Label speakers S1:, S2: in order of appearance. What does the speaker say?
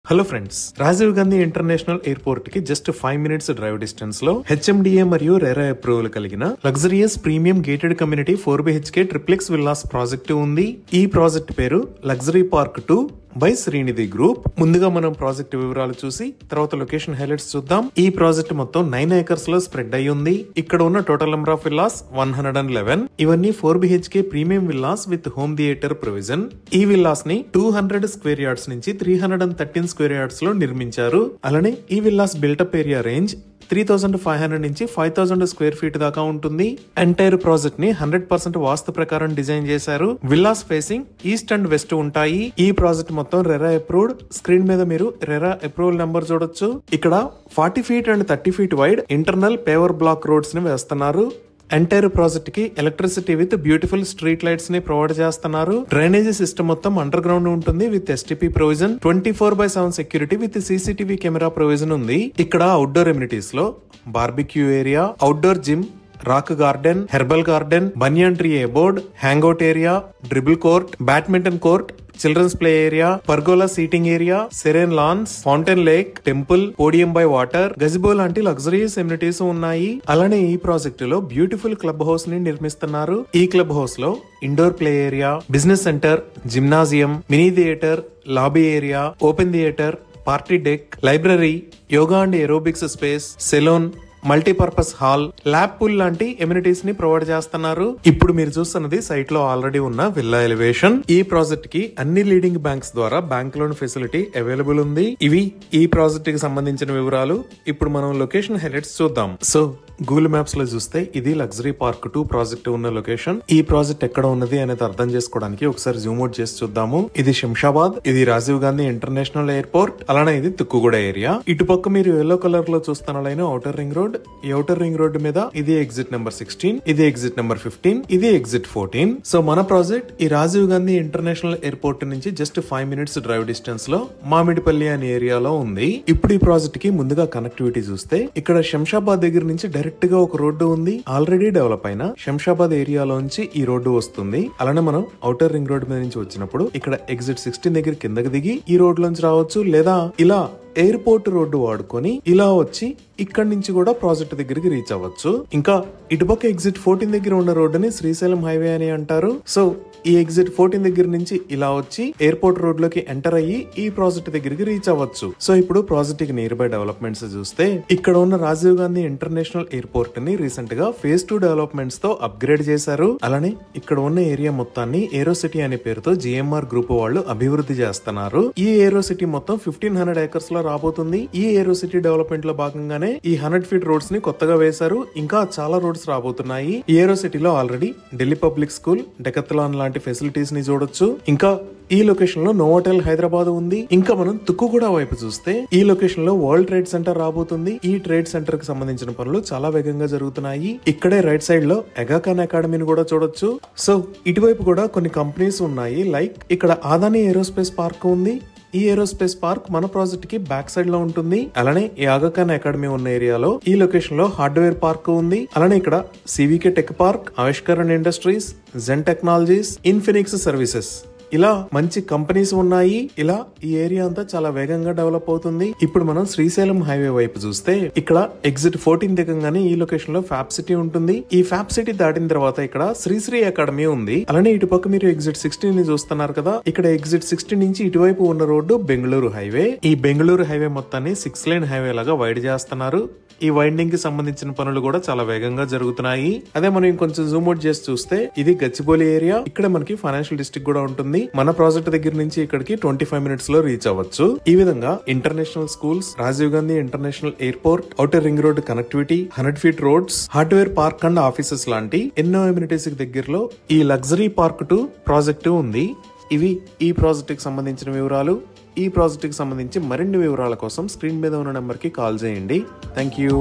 S1: Hello friends, Rajiv Gandhi international airport కి just 5 minutes drive distance లో HMDA మరియు రెరా అప్రూవల్ కలిగిన luxurious premium gated community 4BHK triplex villas project ఉంది. ఈ project పేరు luxury park 2 by Srinidhi group. ముందుగా మనం ప్రాజెక్ట్ వివరాలు చూసి తర్వాత లొకేషన్ హైలైట్స్ చూద్దాం. ఈ ప్రాజెక్ట్ మొత్తం 9 acres లో స్ప్రెడ్ అయి ఉంది. ఇక్కడ ఉన్న టోటల్ నెంబర్ ఆఫ్ విల్లాస్ 111. ఇవన్నీ 4BHK premium villas with home theatre provision. ఈ విల్లాస్ ని 200 square yards నుంచి 313 square yards లో నిర్మించారు. అలానే ఈ విల్లాస్ బిల్టప్ ఏరియా రేంజ్ 3500 నుంచి 5000 square feet దాకా ఉంటుంది. ఎంటైర్ ప్రాజెక్ట్ ని 100% వాస్తు ప్రకారం డిజైన్ చేశారు. Villas facing east and west ఉంటాయి. ఈ ప్రాజెక్ట్ మొత్తం రెరా అప్రూవ్డ్. స్క్రీన్ మీద మీరు రెరా అప్రూవల్ నెంబర్ చూడొచ్చు. ఇక్కడ 40 feet and 30 feet wide internal paver block roads ని వేస్తున్నారు. ఎంటైర్ ప్రాజెక్ట్ కి electricity with beautiful street lights ని ప్రొవైడ్ చేస్తున్నారు. డ్రైనేజీ సిస్టమ్ మొత్తం అండర్ గ్రౌండ్ ఉంటుంది with STP provision. 24/7 security with CCTV camera provision ఉంది. ఇక్కడ అవుట్డోర్ ఎమ్యూనిటీస్ లో barbecue area, outdoor gym, rock garden, herbal garden, banyan tree aboard, hangout area, dribble court, badminton court, children's play area, pergola seating area, serene lance, fountain lake, temple, podium by water, gazebo లాంటి luxuries amenities ఉన్నాయి. అలానే ఈ project లో beautiful club house ని నిర్మిస్తున్నారు. ఈ club house లో indoor play area, business centre, gymnasium, mini theatre, lobby area, open theatre, party deck, library, yoga and aerobics space, salon, multipurpose hall, lap pool లాంటి amenities ని ప్రొవైడ్ చేస్తున్నారు. ఇప్పుడు మీరు చూస్తున్నది సైట్ లో ఆల్రెడీ ఉన్న విల్లా ఎలివేషన్. ఈ ప్రాజెక్ట్ కి అన్ని లీడింగ్ బ్యాంక్స్ ద్వారా బ్యాంక్ లోన్ ఫెసిలిటీ అవైలబుల్ ఉంది. ఇవి ఈ ప్రాజెక్ట్ కి సంబంధించిన వివరాలు. ఇప్పుడు మనం లొకేషన్ హైలైట్స్ చూద్దాం. సో గూగుల్ మ్యాప్స్ లో చూస్తే ఇది లగ్జరీ పార్క్ 2 ప్రాజెక్ట్ ఉన్న లొకేషన్. ఈ ప్రాజెక్ట్ ఎక్కడ ఉన్నది అనేది అర్థం చేసుకోవడానికి ఒకసారి జూమ్ అవుట్ చేసి చూద్దాము. ఇది శంషాబాద్, ఇది రాజీవ్ గాంధీ ఇంటర్నేషనల్ ఎయిర్పోర్ట్, అలానే ఇది తుక్కుగూడ ఏరియా. ఇటుపక్క మీరు ఎల్లో కలర్ లో చూస్తున్న ఔటర్ రింగ్ రోడ్. ఈ ఔటర్ రింగ్ రోడ్ మీద ఇది ఎగ్జిట్ నెంబర్ 16, ఇది ఎగ్జిట్ నెంబర్ 15, ఇది ఎగ్జిట్ 14. సో మన ప్రాజెక్ట్ ఈ రాజీవ్ గాంధీ ఇంటర్నేషనల్ ఎయిర్పోర్ట్ నుంచి జస్ట్ 5 minutes డ్రైవ్ డిస్టెన్స్ లో మామిడిపల్లి అనే ఏరియాలో ఉంది. ఇప్పుడు ఈ ప్రాజెక్ట్ కి ముందుగా కనెక్టివిటీ చూస్తే ఇక్కడ శంషాబాద్ దగ్గర నుంచి డైరెక్ట్ గా ఒక రోడ్డు ఉంది. ఆల్రెడీ డెవలప్ అయిన శంషాబాద్ ఏరియాలోంచి ఈ రోడ్డు వస్తుంది. అలానే మనం ఔటర్ రింగ్ రోడ్ మీద నుంచి వచ్చినప్పుడు ఇక్కడ ఎగ్జిట్ 16 దగ్గర కిందకి దిగి ఈ రోడ్ లోంచి రావచ్చు, లేదా ఇలా ఎయిర్పోర్ట్ రోడ్డు వాడుకొని ఇలా వచ్చి ఇక్కడ నుంచి కూడా ప్రాజెక్ట్ దగ్గరికి రీచ్ అవ్వచ్చు. ఇంకా ఇటుపక్క ఎగ్జిట్ 14 దగ్గర ఉన్న రోడ్డుని శ్రీశైలం హైవే అని అంటారు. సో ఈ ఎగ్జిట్ 14 దగ్గర నుంచి ఇలా వచ్చి ఎయిర్పోర్ట్ రోడ్ లోకి ఎంటర్ అయ్యి ఈ ప్రాజెక్ట్ దగ్గరికి రీచ్ అవ్వచ్చు. సో ఇప్పుడు ప్రాజెక్ట్ కి నియర్ బై డెవలప్మెంట్స్ చూస్తే ఇక్కడ ఉన్న రాజీవ్ గాంధీ ఇంటర్నేషనల్ ఎయిర్పోర్ట్ ని రీసెంట్ గా phase 2 డెవలప్మెంట్స్ తో అప్గ్రేడ్ చేశారు. అలానే ఇక్కడ ఉన్న ఏరియా మొత్తాన్ని ఏరో సిటీ అనే పేరుతో GMR గ్రూప్ వాళ్ళు అభివృద్ధి చేస్తున్నారు. ఈ ఏరో సిటీ మొత్తం 1500 acres లో రాబోతుంది. ఈ ఏరో సిటీ డెవలప్మెంట్ లో భాగంగానే ఈ 100 feet రోడ్స్ ని కొత్తగా వేశారు. ఇంకా చాలా రోడ్స్ రాబోతున్నాయి. ఈ ఏరో సిటీలో already Delhi public school, Decathlon లాంటి ఫెసిలిటీస్ ని చూడొచ్చు. ఇంకా ఈ లొకేషన్ లో నోవోటెల్ హైదరాబాద్ ఉంది. ఇంకా మనం తుక్కుగూడ వైపు చూస్తే ఈ లొకేషన్ లో వరల్డ్ ట్రేడ్ సెంటర్ రాబోతుంది. ఈ ట్రేడ్ సెంటర్ కి సంబంధించిన పనులు చాలా వేగంగా జరుగుతున్నాయి. ఇక్కడే రైట్ సైడ్ లో ఎగాఖాన్ అకాడమీని కూడా చూడొచ్చు. సో ఇటువైపు కూడా కొన్ని కంపెనీస్ ఉన్నాయి. లైక్ ఇక్కడ ఆదాని ఏరోస్పేస్ పార్క్ ఉంది. ఈ ఏరోస్పేస్ పార్క్ మన ప్రాజెక్ట్ కి బ్యాక్ సైడ్ లో ఉంటుంది. అలానే ఈ ఆగాఖాన్ అకాడమీ ఉన్న ఏరియాలో ఈ లొకేషన్ లో హార్డ్వేర్ పార్క్ ఉంది. అలానే ఇక్కడ CVK టెక్ పార్క్, ఆవిష్కరణ్ ఇండస్ట్రీస్, జెన్ టెక్నాలజీస్, ఇన్ఫినిక్స్ సర్వీసెస్, ఇలా మంచి కంపెనీస్ ఉన్నాయి. ఇలా ఈ ఏరియా అంతా చాలా వేగంగా డెవలప్ అవుతుంది. ఇప్పుడు మనం శ్రీశైలం హైవే వైపు చూస్తే ఇక్కడ ఎగ్జిట్ 14 దిగంగానే ఈ లొకేషన్ లో ఫ్యాబ్ సిటీ ఉంటుంది. ఈ ఫ్యాబ్ సిటీ దాటిన తర్వాత ఇక్కడ శ్రీశ్రీ అకాడమీ ఉంది. అలానే ఇటు పక్క మీరు ఎగ్జిట్ 16 ని చూస్తున్నారు కదా. ఇక్కడ ఎగ్జిట్ 16 నుంచి ఇటువైపు ఉన్న రోడ్డు బెంగళూరు హైవే. ఈ బెంగళూరు హైవే మొత్తాన్ని 6 lane హైవే లాగా వైడ్ చేస్తున్నారు. ఈ వైండింగ్ కి సంబంధించిన పనులు కూడా చాలా వేగంగా జరుగుతున్నాయి. అదే మనం ఇంకొంచెం జూమ్ అవుట్ చేసి చూస్తే ఇది గచ్చిబౌలి ఏరియా. ఇక్కడ మనకి ఫైనాన్షియల్ డిస్ట్రిక్ట్ కూడా ఉంటుంది. మన ప్రాజెక్ట్ దగ్గర నుంచి ఇక్కడికి 25 minutes లో రీచ్ అవ్వచ్చు. ఈ విధంగా international schools, Rajiv Gandhi international airport, outer ring road connectivity, 100 feet roads, hardware park and offices లాంటి ఎన్నో ఎమ్యూనిటీస్ కి దగ్గరలో ఈ లగ్జరీ పార్క్ 2 ప్రాజెక్టు ఉంది. ఇవి ఈ ప్రాజెక్ట్ కి సంబంధించిన వివరాలు. ఈ ప్రాజెక్ట్ కి సంబంధించి మరిన్ని వివరాల కోసం స్క్రీన్ మీద ఉన్న నెంబర్ కి కాల్ చేయండి. Thank you.